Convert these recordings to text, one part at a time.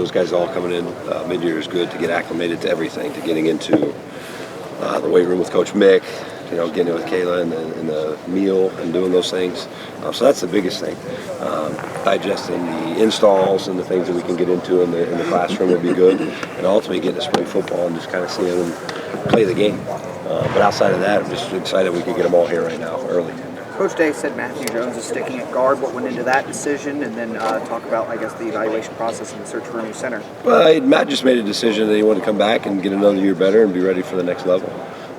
Those guys all coming in mid-year is good to get acclimated to everything, to getting into the weight room with Coach Mick, getting in with Kayla and the meal and doing those things. So that's the biggest thing. Digesting the installs and the things that we can get into in the classroom would be good. And ultimately getting to spring football and just kind of seeing them play the game. But outside of that, I'm just excited we can get them all here right now early. Coach Day said Matthew Jones is sticking at guard. What went into that decision? And then talk about, I guess, the evaluation process and the search for a new center. Well, Matt just made a decision that he wanted to come back and get another year better and be ready for the next level.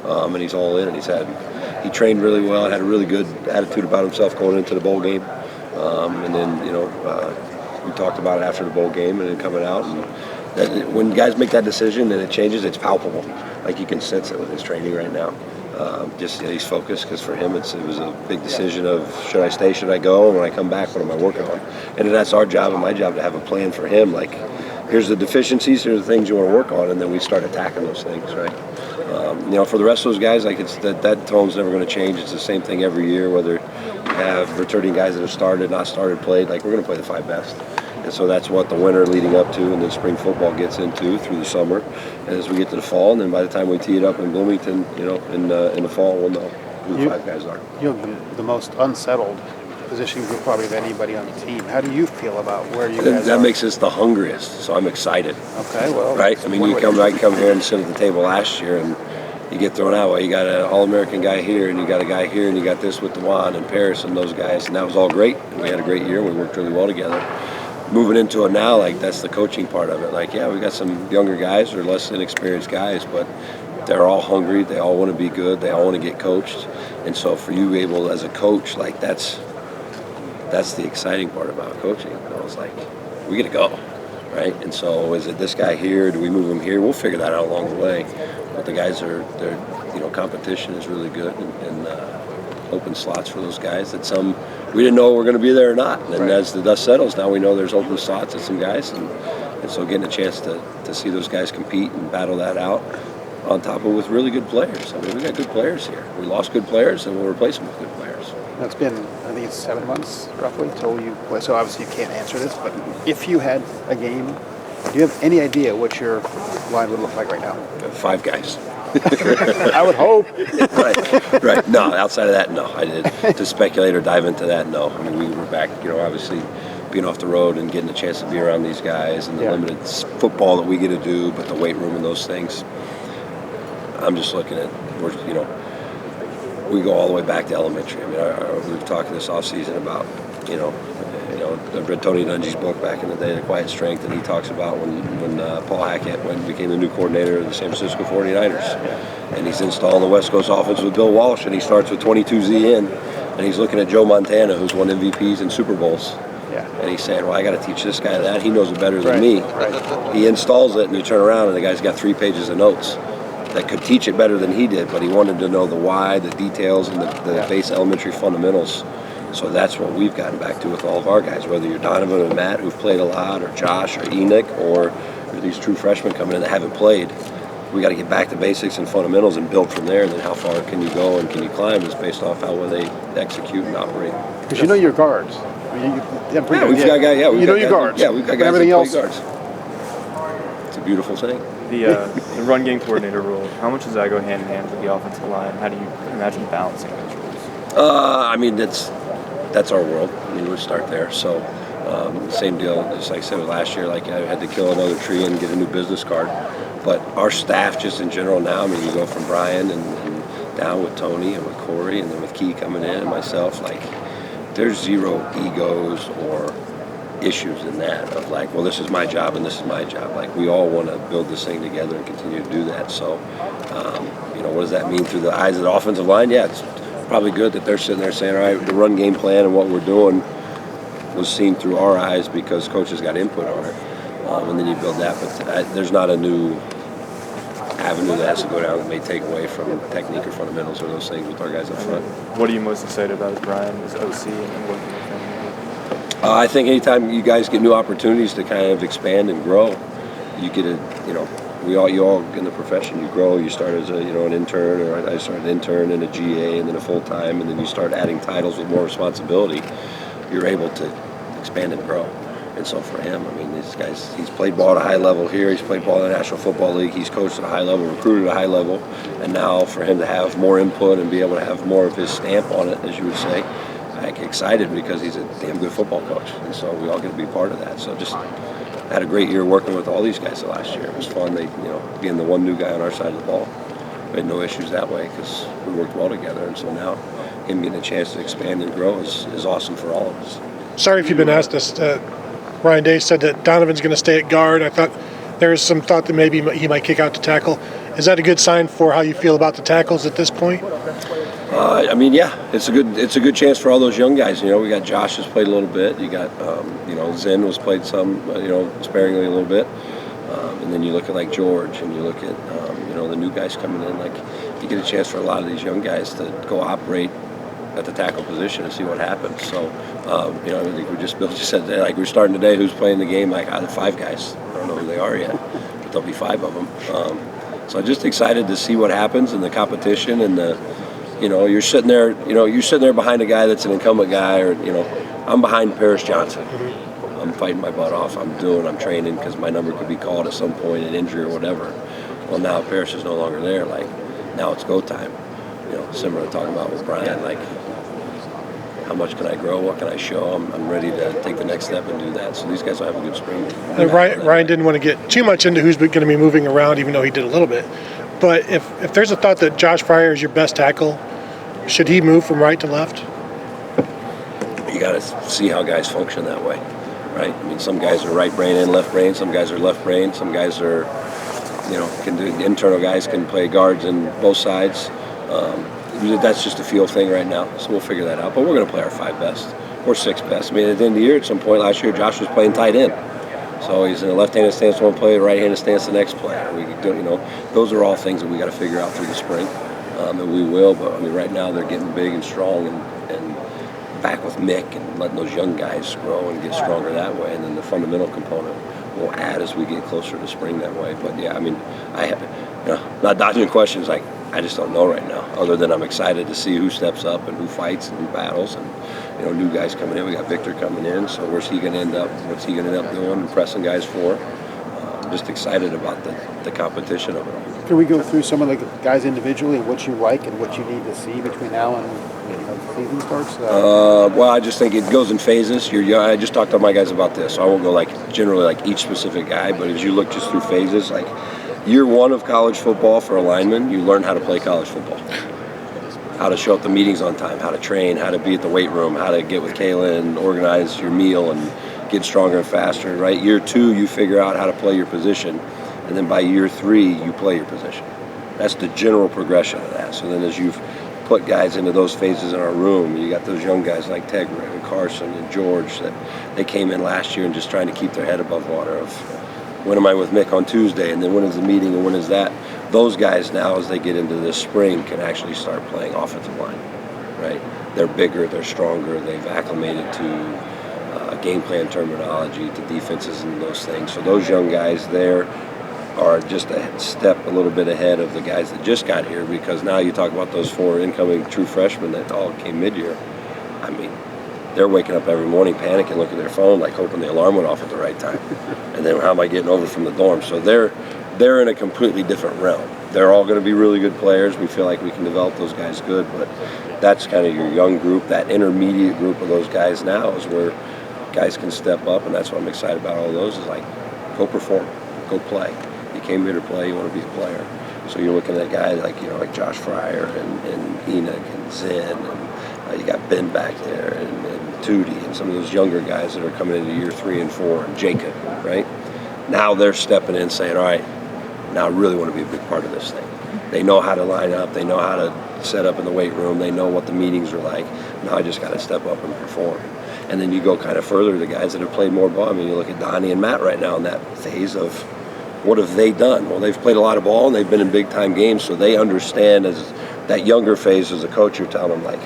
And he's all in. And he trained really well and had a really good attitude about himself going into the bowl game. And then, we talked about it after the bowl game and then coming out. And when guys make that decision and it changes, it's palpable. Like you can sense it with his training right now. He's focused because for him it was a big decision of should I stay, should I go, and when I come back, what am I working on? And then that's our job and my job to have a plan for him. Like, here's the deficiencies, here's the things you want to work on, and then we start attacking those things, right? For the rest of those guys, like that tone's never going to change. It's the same thing every year, whether you have returning guys that have started, not started, played. Like, we're going to play the 5 best. And so that's what the winter leading up to, and then spring football gets into through the summer. And as we get to the fall, and then by the time we tee it up in Bloomington, in the fall, we'll know who the 5 guys are. You have the most unsettled position group probably of anybody on the team. How do you feel about where you guys are? That makes us the hungriest, so I'm excited. Okay, well. Right? I mean, I come here and sit at the table last year, and you get thrown out. Well, you got an All-American guy here, and you got a guy here, and you got this with DeJuan and Paris and those guys, and that was all great. And we had a great year. We worked really well together. Moving into it now, like, that's the coaching part of it. Like, yeah, we got some younger guys or less inexperienced guys, but they're all hungry. They all want to be good. They all want to get coached. And so for you able as a coach, like, that's the exciting part about coaching. It's like, we get to go, right? And so is it this guy here? Do we move him here? We'll figure that out along the way. But the guys competition is really good and open slots for those guys that some we didn't know were going to be there or not. And as the dust settles, now we know there's open slots at some guys. And so getting a chance to see those guys compete and battle that out on top of with really good players. I mean, we got good players here. We lost good players, and we'll replace them with good players. It's been, I think it's 7 months roughly until you play. So obviously you can't answer this, but if you had a game, do you have any idea what your line would look like right now? 5 guys. I would hope. Right. No, outside of that, no. I did to speculate or dive into that. No. I mean, we were back. Obviously, being off the road and getting a chance to be around these guys and the limited football that we get to do, but the weight room and those things. I'm just looking at we go all the way back to elementary. I mean, we were talking this offseason about I read Tony Dungy's book back in the day, The Quiet Strength, and he talks about when Paul Hackett became the new coordinator of the San Francisco 49ers. And he's installing the West Coast offense with Bill Walsh, and he starts with 22Z in, and he's looking at Joe Montana, who's won MVPs and Super Bowls. Yeah. And he's saying, well, I got to teach this guy that. He knows it better than me. Right. He installs it, and you turn around, and the guy's got 3 pages of notes that could teach it better than he did, but he wanted to know the why, the details, and the base elementary fundamentals. So that's what we've gotten back to with all of our guys, whether you're Donovan and Matt, who've played a lot, or Josh or Enoch, or these true freshmen coming in that haven't played. We got to get back to basics and fundamentals and build from there, and then how far can you go and can you climb is based off how well they execute and operate. Because you know your guards. We've got guys. Yeah, you know your guards. Yeah, we've got guys that play guards. It's a beautiful thing. The run game coordinator role, how much does that go hand in hand with the offensive line? How do you imagine balancing those roles? I mean, that's our world. I mean, we'll start there. So, same deal, just like I said last year, like I had to kill another tree and get a new business card. But our staff just in general now, I mean, you go from Brian and down with Tony and with Corey and then with Key coming in and myself, like there's zero egos or issues in that of like, well, this is my job and this is my job. Like, we all want to build this thing together and continue to do that. So, what does that mean through the eyes of the offensive line? Yeah, it's probably good that they're sitting there saying, all right, the run game plan and what we're doing was seen through our eyes because coaches got input on it. And then you build that. But there's not a new avenue that has to go down that may take away from technique or fundamentals or those things with our guys up front. What are you most excited about as Brian, as OC, and working with him? I think anytime you guys get new opportunities to kind of expand and grow, you get you all in the profession, you grow. You start as an intern, or I started an intern and a GA and then a full-time, and then you start adding titles with more responsibility. You're able to expand and grow. And so for him, I mean, these guys, he's played ball at a high level here. He's played ball in the National Football League. He's coached at a high level, recruited at a high level. And now for him to have more input and be able to have more of his stamp on it, as you would say, I get excited because he's a damn good football coach. And so we all get to be part of that. So just had a great year working with all these guys last year. It was fun, being the one new guy on our side of the ball. We had no issues that way because we worked well together. And so now him getting a chance to expand and grow is awesome for all of us. Sorry if you've been asked this. Ryan Day said that Donovan's going to stay at guard. I thought there was some thought that maybe he might kick out to tackle. Is that a good sign for how you feel about the tackles at this point? It's a good chance for all those young guys. We got Josh has played a little bit. You got Zen was played some, sparingly a little bit. And then you look at like George, and you look at the new guys coming in. Like you get a chance for a lot of these young guys to go operate at the tackle position and see what happens. So, I think Bill just said that, like we're starting today. Who's playing the game? Like out of 5 guys, I don't know who they are yet, but there'll be 5 of them. So I'm just excited to see what happens in the competition and you're sitting there, behind a guy that's an incumbent guy, or I'm behind Paris Johnson. I'm fighting my butt off. I'm training because my number could be called at some point, an injury or whatever. Well, now Paris is no longer there. Like now it's go time. Similar to talking about with Brian, like how much can I grow? What can I show? I'm ready to take the next step and do that. So these guys will have a good spring. Ryan didn't want to get too much into who's going to be moving around, even though he did a little bit. But if there's a thought that Josh Frye is your best tackle, should he move from right to left? You got to see how guys function that way, right? I mean, some guys are right brain and left brain. Some guys are left brain. Some guys are, can do internal guys can play guards in both sides. That's just a feel thing right now, so we'll figure that out. But we're going to play our 5 best or 6 best. I mean, at the end of the year, at some point last year, Josh was playing tight end. So he's in a left-handed stance one play, a right-handed stance the next play. Those are all things that we got to figure out through the spring, and we will. But I mean, right now they're getting big and strong, and back with Mick and letting those young guys grow and get stronger that way. And then the fundamental component will add as we get closer to spring that way. But yeah, I mean, I have not dodging questions. Like I just don't know right now. Other than I'm excited to see who steps up and who fights and who battles and. New guys coming in. We got Victor coming in, so where's he going to end up? What's he going to end up doing and pressing guys for? I'm just excited about the competition of it all. Can we go through some of the guys individually, what you like and what you need to see between now and the season starts? Well, I just think it goes in phases. I just talked to my guys about this, so I won't go generally each specific guy, but as you look just through phases, year 1 of college football for a lineman, you learn how to play college football. How to show up to meetings on time, how to train, how to be at the weight room, how to get with Kayla and organize your meal and get stronger and faster, right? Year 2, you figure out how to play your position, and then by year 3, you play your position. That's the general progression of that. So then as you've put guys into those phases in our room, you got those young guys like Tegra and Carson and George that they came in last year and just trying to keep their head above water of when am I with Mick on Tuesday, and then when is the meeting and when is that? Those guys now, as they get into this spring, can actually start playing offensive line, right? They're bigger, they're stronger, they've acclimated to game plan terminology, to defenses and those things. So those young guys there are just a step a little bit ahead of the guys that just got here, because now you talk about those 4 incoming true freshmen that all came mid-year. I mean, they're waking up every morning panicking, looking at their phone, hoping the alarm went off at the right time. And then how am I getting over from the dorm? So they're in a completely different realm. They're all going to be really good players. We feel like we can develop those guys good, but that's kind of your young group. That intermediate group of those guys now is where guys can step up, and that's what I'm excited about. All those is go perform, go play. You came here to play. You want to be a player. So you're looking at guys like Josh Fryer and Enoch and Zen, and you got Ben back there and Tootie and some of those younger guys that are coming into year 3 and 4, and Jacob, right? Now they're stepping in saying, all right, now I really want to be a big part of this thing. They know how to line up. They know how to set up in the weight room. They know what the meetings are like. Now I just got to step up and perform. And then you go kind of further, the guys that have played more ball. I mean, you look at Donnie and Matt right now in that phase of what have they done? Well, they've played a lot of ball, and they've been in big-time games, so they understand as that younger phase as a coach, you're telling them,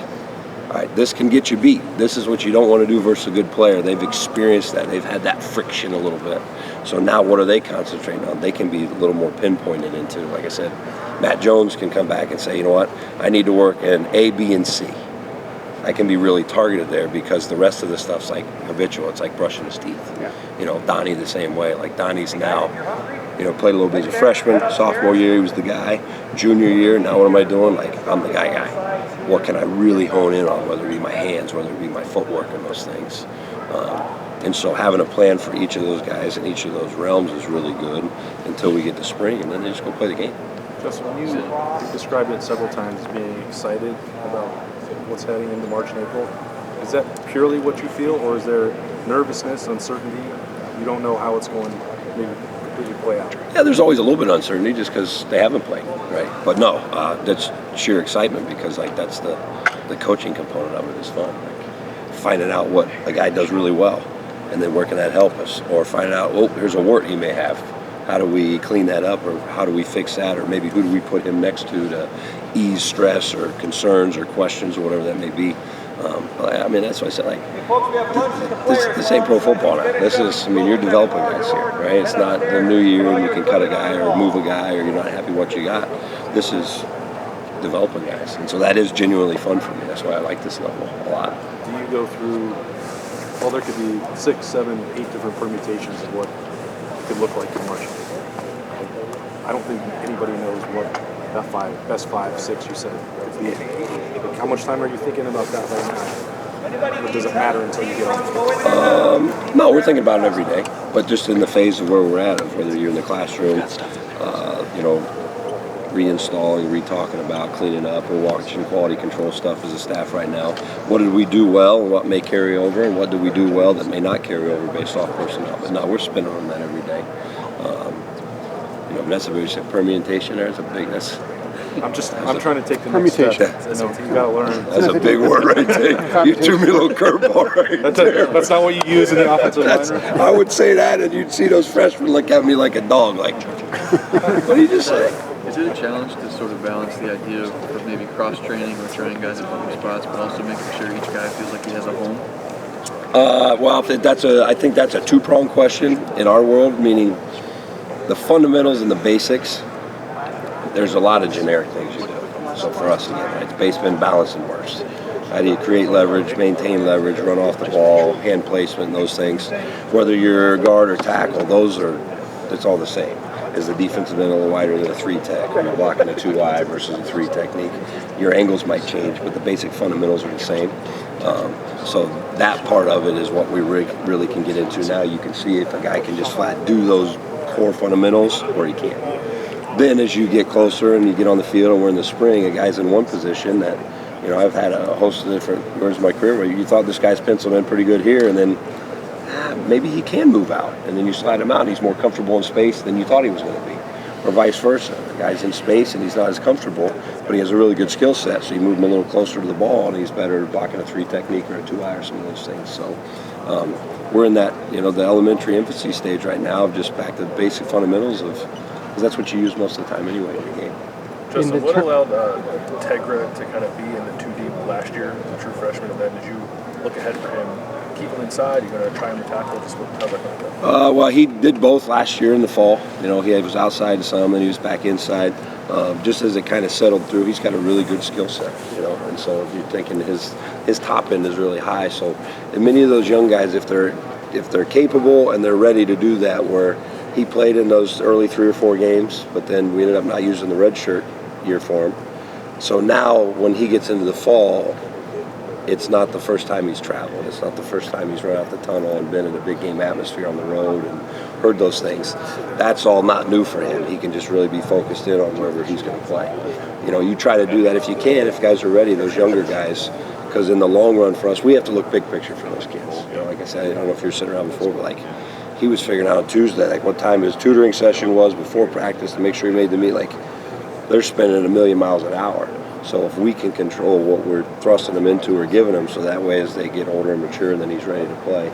all right, this can get you beat. This is what you don't want to do versus a good player. They've experienced that. They've had that friction a little bit. So now what are they concentrating on? They can be a little more pinpointed into, like I said, Matt Jones can come back and say, you know what, I need to work in A, B, and C. I can be really targeted there because the rest of the stuff's like habitual. It's like brushing his teeth. Yeah. You know, Donnie the same way. Like Donnie's now, you know, played a little bit as a freshman. Sophomore year, he was the guy. Junior year, now what am I doing? Like, I'm the guy. What can I really hone in on, whether it be my hands, whether it be my footwork and those things. And so having a plan for each of those guys in each of those realms is really good until we get to spring, and then they just go play the game. Justin, when you described it several times as being excited about what's heading into March and April, is that purely what you feel, or is there nervousness, uncertainty? You don't know how it's going to maybe completely play out? Yeah, there's always a little bit of uncertainty just because they haven't played, right? But no, that's sheer excitement because like that's the coaching component of it is fun. Like finding out what a guy does really well, and then where can that help us, or finding out, oh, here's a wart he may have. How do we clean that up, or how do we fix that, or maybe who do we put him next to ease stress or concerns or questions or whatever that may be. I mean, that's why I said, like, this ain't pro football now. This is, I mean, you're developing guys here, right? It's not the new year and you can cut a guy or move a guy or you're not happy with what you got. This is developing guys. And so that is genuinely fun for me. That's why I like this level a lot. Do you go through, well, there could be 6, 7, 8 different permutations of what it could look like in March. I don't think anybody knows what that best 5, 6 you said could be. Like, how much time are you thinking about that right now? Or does it matter until you get on the field? No, we're thinking about it every day, but just in the phase of where we're at, of whether you're in the classroom, you know, reinstalling, re-talking about, cleaning up. We're watching quality control stuff as a staff right now. What did we do well and what may carry over, and what did we do well that may not carry over based off personnel? But no, we're spinning on that every day. You know, that's a big permutation there. It's a big, I'm trying to take the next step. You gotta learn. That's a big word right there. You threw me a little curveball right there. That's not what you use in the offensive line room? I would say that, and you'd see those freshmen look at me like a dog, like, what did you just say? Is it a challenge to sort of balance the idea of maybe cross-training or trying guys at different spots, but also making sure each guy feels like he has a home? Well, I think that's a two-pronged question in our world, meaning the fundamentals and the basics. There's a lot of generic things you do. So for us, again, right, it's basement, balance, and burst. How do you create leverage, maintain leverage, run off the ball, hand placement, and those things? Whether you're guard or tackle, it's all the same. Is the defensive end a little wider than a 3-tech? You're blocking a 2 wide versus a 3 technique. Your angles might change, but the basic fundamentals are the same. So that part of it is what we really can get into now. You can see if a guy can just flat do those core fundamentals or he can't. Then as you get closer and you get on the field and we're in the spring, a guy's in one position that, you know, I've had a host of different years of my career where you thought this guy's penciled in pretty good here, and then maybe he can move out, and then you slide him out and he's more comfortable in space than you thought he was going to be. Or vice versa. The guy's in space and he's not as comfortable, but he has a really good skill set, so you move him a little closer to the ball and he's better blocking a 3 technique or a 2-eye or some of those things. So we're in that, you know, the elementary infancy stage right now of just back to the basic fundamentals of, because that's what you use most of the time anyway in your game. Justin, what allowed Tegra to kind of be in the 2 deep last year as a true freshman, and then did you look ahead for him? Keep him inside? You're going to try him to tackle? Just how's that going to go? Well, he did both last year in the fall. You know, he was outside some, and he was back inside. Just as it kind of settled through, he's got a really good skill set. You know, and so if you're thinking his top end is really high. So, and many of those young guys, if they're capable and they're ready to do that, where he played in those early 3 or 4 games, but then we ended up not using the red shirt year for him. So now when he gets into the fall, it's not the first time he's traveled. It's not the first time he's run out the tunnel and been in a big game atmosphere on the road and heard those things. That's all not new for him. He can just really be focused in on wherever he's going to play. You know, you try to do that if you can, if guys are ready, those younger guys, because in the long run for us, we have to look big picture for those kids. You know, like I said, I don't know if you're sitting around before, but like he was figuring out on Tuesday, like what time his tutoring session was before practice to make sure he made the meet. Like they're spinning 1,000,000 miles an hour. So if we can control what we're thrusting them into or giving them, so that way as they get older and mature, and then he's ready to play.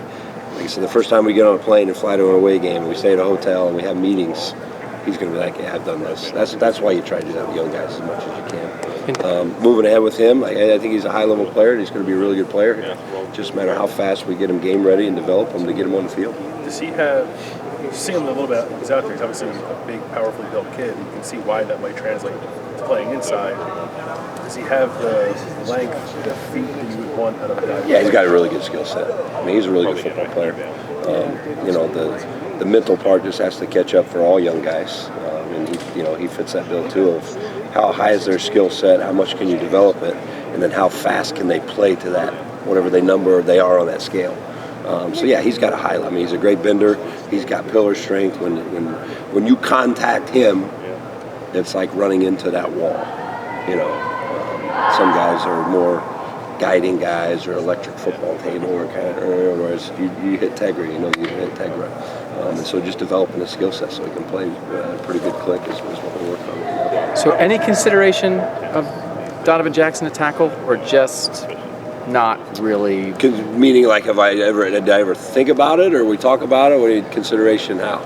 Like I said, the first time we get on a plane and fly to an away game, and we stay at a hotel and we have meetings, he's going to be like, yeah, I've done this. That's why you try to do that with young guys as much as you can. Moving ahead with him, I think he's a high-level player, and he's going to be a really good player. Just a matter how fast we get him game ready and develop him to get him on the field. Does he have, you see him a little bit, he's out there, he's obviously a big, powerfully built kid. You can see why that might translate playing inside. Does he have the length, the feet that you would want out of a guy? Yeah, he's got a really good skill set. I mean, he's a really good football player. You know, the mental part just has to catch up for all young guys. And he fits that bill too of how high is their skill set, how much can you develop it, and then how fast can they play to that, whatever number they are on that scale. So yeah, he's got a high. I mean, he's a great bender. He's got pillar strength. When you contact him, it's like running into that wall. You know, some guys are more guiding guys or electric football table or kind of, whereas you hit Tegra, you know you hit Tegra. And so just developing a skill set so he can play a pretty good click is what we work on. So any consideration of Donovan Jackson to tackle, or just not really? Meaning, like, did I ever think about it, or we talk about it? What do you consideration how?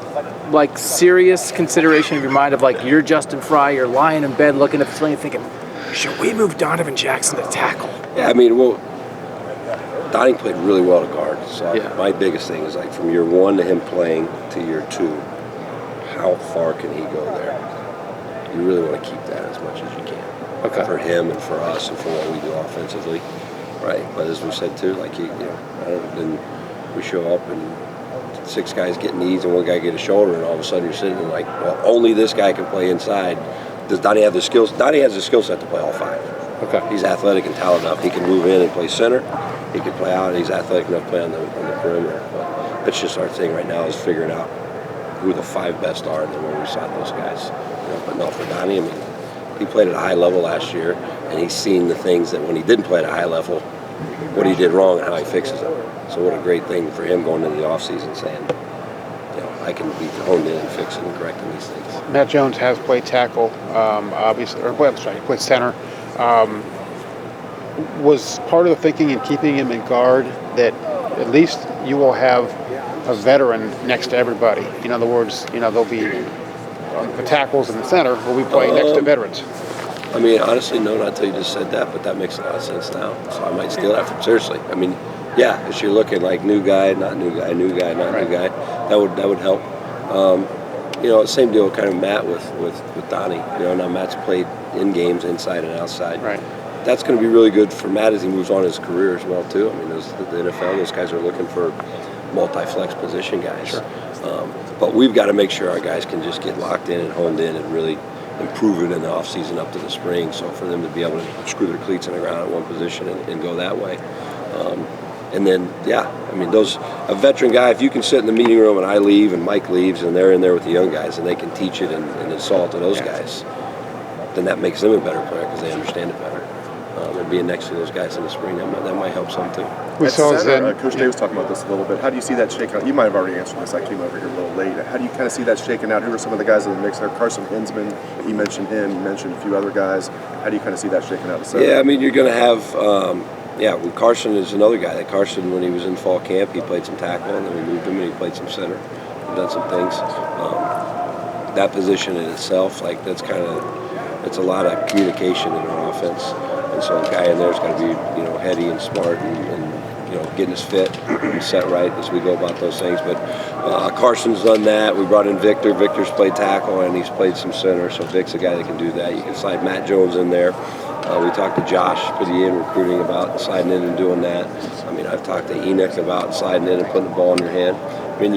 Like serious consideration of your mind of like you're Justin Frye, you're lying in bed looking at the ceiling thinking, should we move Donovan Jackson to tackle? Yeah, I mean, well, Donnie played really well to guard. So my biggest thing is like from year one to him playing to year two, how far can he go there? You really want to keep that as much as you can. Okay. For him and for us and for what we do offensively, right? But as we said too, like then we show up and 6 guys get knees and 1 guy get a shoulder, and all of a sudden you're sitting there like, well, only this guy can play inside. Does Donnie have the skills? Donnie has the skill set to play all 5. Okay. He's athletic and talented enough. He can move in and play center. He can play out, and he's athletic enough to play on the perimeter. But that's just our thing right now is figuring out who the 5 best are and then where we slot those guys. But no, for Donnie, I mean, he played at a high level last year, and he's seen the things that when he didn't play at a high level, what he did wrong and how he fixes them. So what a great thing for him going into the offseason saying, I can be honed in and fixing and correcting these things. Matt Jones has played tackle, obviously, he played center. Was part of the thinking in keeping him in guard that at least you will have a veteran next to everybody? In other words, there'll be the tackles in the center will be playing next to veterans. I mean, honestly, no, not until you just said that, but that makes a lot of sense now. So I might steal that from seriously. I mean, yeah, if you're looking like new guy, not new guy, new guy, not new guy, that would help. Same deal kind of Matt with Donnie. Now Matt's played in games inside and outside. Right. That's going to be really good for Matt as he moves on in his career as well too. I mean, the NFL, those guys are looking for multi-flex position guys. Sure. But we've got to make sure our guys can just get locked in and honed in and really improve it in the offseason up to the spring. So for them to be able to screw their cleats in the ground at one position and go that way. And then, a veteran guy, if you can sit in the meeting room and I leave and Mike leaves and they're in there with the young guys and they can teach it and insult to those guys, then that makes them a better player because they understand it better. And being next to those guys in the spring, that might help some too. We saw Coach Dave was talking about this a little bit. How do you see that shaking out? You might have already answered this. I came over here a little late. How do you kind of see that shaking out? Who are some of the guys in the mix there? Carson Hinsman, he mentioned him. You mentioned a few other guys. How do you kind of see that shaking out? Yeah, I mean, you're going to have Carson is another guy. That Carson, when he was in fall camp, he played some tackle, and then we moved him and he played some center. We've done some things. That position in itself, it's a lot of communication in our offense. And so a guy in there's got to be, heady and smart and getting us fit and set right as we go about those things. But Carson's done that. We brought in Victor. Victor's played tackle and he's played some center. So Vic's a guy that can do that. You can slide Matt Jones in there. We talked to Josh Padilla in recruiting about sliding in and doing that. I mean, I've talked to Enoch about sliding in and putting the ball in your hand. I mean,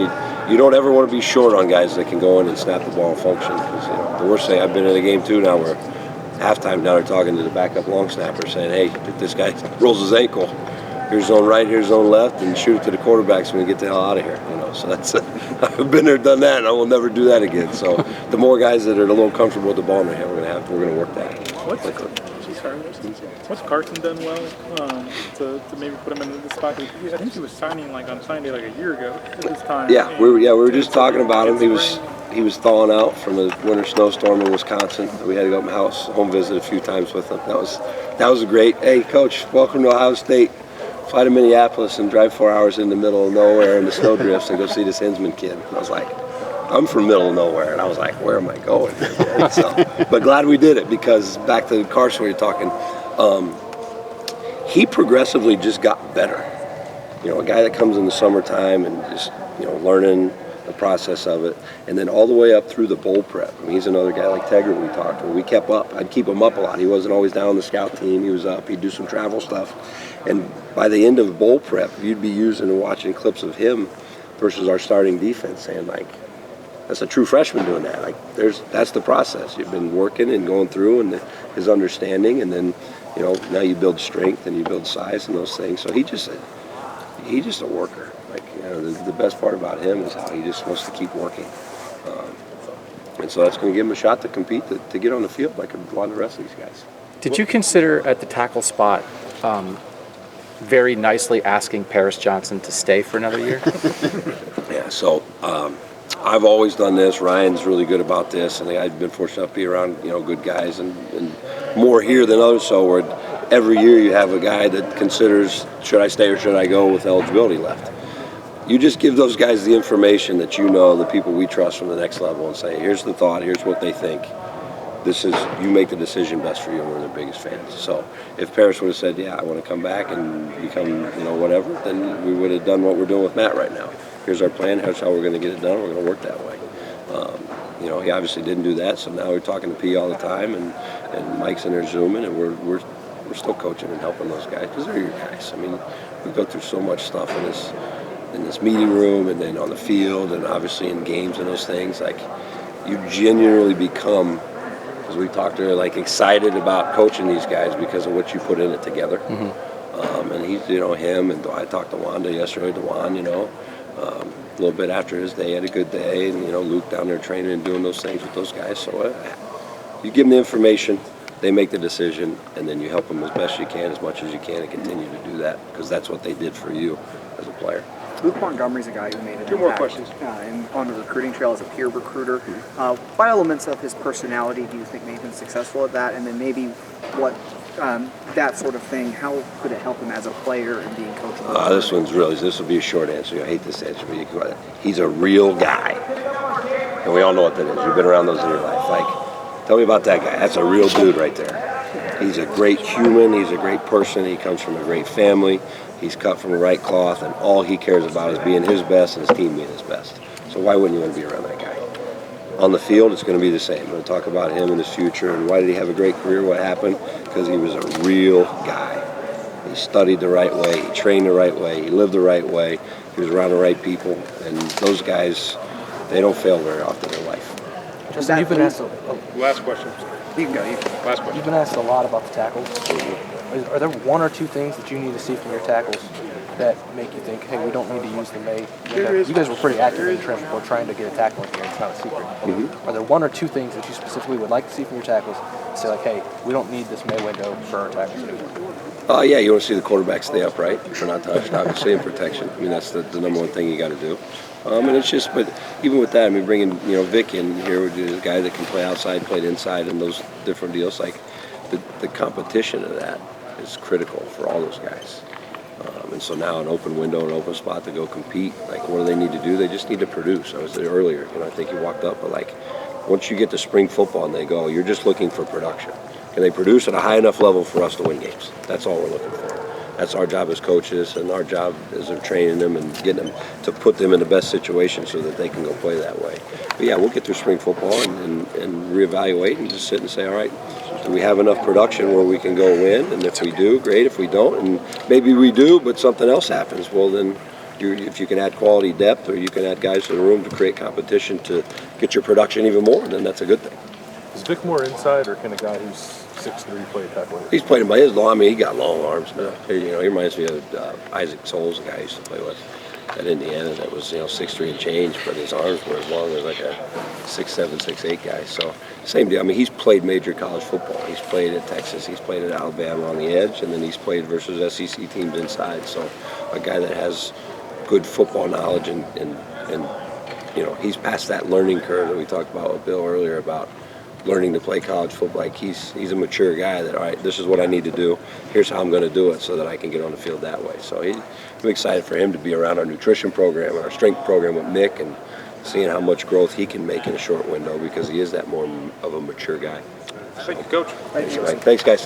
you don't ever want to be short on guys that can go in and snap the ball and function. Because the worst thing, I've been in a game too now where halftime down there talking to the backup long snapper saying, hey, if this guy rolls his ankle, here's zone right, here's zone left, and shoot it to the quarterbacks when we get the hell out of here. So that's I've been there, done that, and I will never do that again. So the more guys that are a little comfortable with the ball in their hand, we're going to work that. What's Carson done well to maybe put him in this spot? I think he was signing on signing day a year ago at this time. Yeah, we were just talking about him. He was thawing out from a winter snowstorm in Wisconsin. We had to go up home visit a few times with him. That was a great. Hey, Coach, welcome to Ohio State. Fly to Minneapolis and drive 4 hours in the middle of nowhere in the snow drifts and go see this Hinsman kid. And I was like, I'm from middle of nowhere, and I was like, where am I going? But glad we did it because back to Carson, we were talking. He progressively just got better. A guy that comes in the summertime and just learning the process of it, and then all the way up through the bowl prep. I mean, he's another guy like Tegra we talked to. We kept up. I'd keep him up a lot. He wasn't always down on the scout team. He was up. He'd do some travel stuff. And by the end of bowl prep, you'd be using and watching clips of him versus our starting defense, saying, like, that's a true freshman doing that. Like, that's the process. You've been working and going through, and his understanding, and then, you know, now you build strength and you build size and those things. So he's just a worker. Like, you know, the best part about him is how he just wants to keep working. And so that's going to give him a shot to compete, to get on the field like a lot of the rest of these guys. Did you consider at the tackle spot very nicely asking Paris Johnson to stay for another year? Yeah, so I've always done this. Ryan's really good about this, and I've been fortunate enough to be around, you know, good guys and more here than others. So where every year you have a guy that considers, should I stay or should I go, with eligibility left. You just give those guys the information that you know, the people we trust from the next level, and say, here's the thought, here's what they think. This is, you make the decision best for you, and we're their biggest fans. So if Paris would have said, yeah, I want to come back and become, you know, whatever, then we would have done what we're doing with Matt right now. Here's our plan, here's how we're going to get it done, we're going to work that way. You know, he obviously didn't do that, so now we're talking to P all the time, and Mike's in there zooming, and we're still coaching and helping those guys, because they're your guys. I mean, we go through so much stuff in this meeting room, and then on the field, and obviously in games and those things. Like, you genuinely become, as we talked earlier, like, excited about coaching these guys because of what you put in it together. And he's, you know, him, and I talked to Wanda yesterday, Dewan, you know, a little bit after his day, had a good day, and, you know, Luke down there training and doing those things with those guys. So you give them the information, they make the decision, and then you help them as best you can, as much as you can, and continue to do that, because that's what they did for you as a player. Luke Montgomery's a guy who made an Two more impact, questions. on the recruiting trail as a peer recruiter. What elements of his personality do you think made him successful at that? And then maybe what that sort of thing, how could it help him as a player and being coachable? This will be a short answer. I hate this answer, but he's a real guy. And we all know what that is. You've been around those in your life. Like, tell me about that guy. That's a real dude right there. He's a great human. He's a great person. He comes from a great family. He's cut from the right cloth, and all he cares about is being his best and his team being his best. So why wouldn't you want to be around that guy? On the field, it's going to be the same. We'll talk about him and his future and why did he have a great career, what happened, because he was a real guy. He studied the right way, he trained the right way, he lived the right way, he was around the right people, and those guys, they don't fail very often in life. Justin, you've been asked. Last question. You can go. Last question. You've been asked a lot about the tackles. Are there one or two things that you need to see from your tackles that make you think, hey, we don't need to use the May? You guys were pretty active in the transfer portal trying to get a tackle in here. It's not a secret. Are there one or two things that you specifically would like to see from your tackles? Say like, hey, we don't need this May window for our tackles anymore. Yeah, you want to see the quarterback stay upright for not touched, obviously, in protection. I mean, that's the number one thing you got to do. And it's just, but even with that, I mean, bringing, you know, Vic in here, which is a guy that can play outside, played inside, and those different deals, like the competition of that is critical for all those guys. And so now an open window, an open spot to go compete, like, what do they need to do? They just need to produce. I was there earlier, you know, I think you walked up, but like, once you get to spring football and they go, you're just looking for production. Can they produce at a high enough level for us to win games? That's all we're looking for. That's our job as coaches, and our job is training them and getting them to put them in the best situation so that they can go play that way. But yeah, we'll get through spring football and reevaluate and just sit and say, all right, do we have enough production where we can go win? And if we do, great. If we don't, and maybe we do, but something else happens, well then, if you can add quality depth or you can add guys to the room to create competition to get your production even more, then that's a good thing. Is Vic more inside, or can a guy who's 6'3" play a tackle? He's played him by his long. I mean, he got long arms. But, you know, he reminds me of Isaac Souls, a guy I used to play with at Indiana. That was, you know, 6'3" and change, but his arms were as long as like a 6'7", 6'8" guy. So same deal. I mean, he's played major college football. He's played at Texas. He's played at Alabama on the edge, and then he's played versus SEC teams inside. So a guy that has good football knowledge and you know, he's past that learning curve that we talked about with Bill earlier about learning to play college football. Like, he's a mature guy that, all right, this is what I need to do. Here's how I'm going to do it so that I can get on the field that way. So I'm excited for him to be around our nutrition program and our strength program with Nick and seeing how much growth he can make in a short window, because he is that more of a mature guy. Thank you, Coach. Thanks, guys.